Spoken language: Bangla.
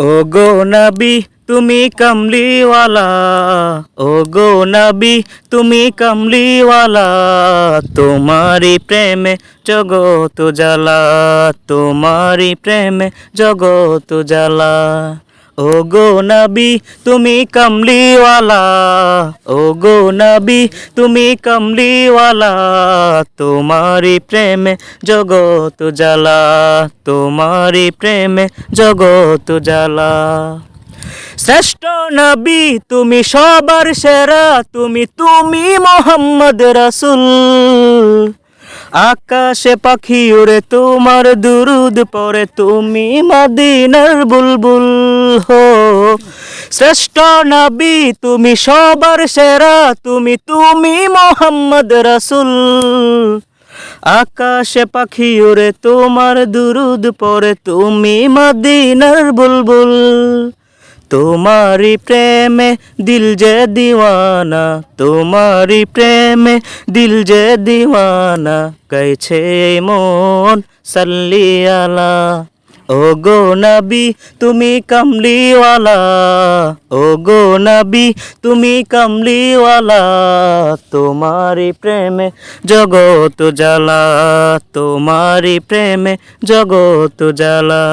ও গো নবী তুমি কমলিওয়ালা, ও গো নবী তুমি কমলিওয়ালা, তোমারি প্রেমে জগত জ্বালা, তোমারি প্রেমে জগত জ্বালা। ও গো নবী তুমি কমলিওয়ালা, ও গো নবী তুমি কমলিওয়ালা, তোমারি প্রেমে জগত জ্বালা, তোমারি প্রেমে জগত জ্বালা। শ্রেষ্ঠ নবী তুমি সবার সেরা, তুমি মোহাম্মদ রাসূল। আকাশে পাখি উড়ে তোমার দুরুদ পড়ে, তুমি মদিনার বুলবুল হো। শ্রেষ্ঠ নবী তুমি সবার সেরা, তুমি মোহাম্মদ রাসূল। আকাশে পাখি উড়ে তোমার দুরুদ পড়ে, তুমি মদিনার বুলবুল। তোমারি প্রেমে দিল যে দিওয়ানা, তোমারি প্রেমে দিল যে দিওয়ানা, গাইছে মন সাল্লি আলা। ও গো নবী তুমি কমলিওয়ালা, ও গো নবী তুমি কমলিওয়ালা, তোমারি প্রেমে জগত জ্বালা, তোমারি প্রেমে জগত জ্বালা।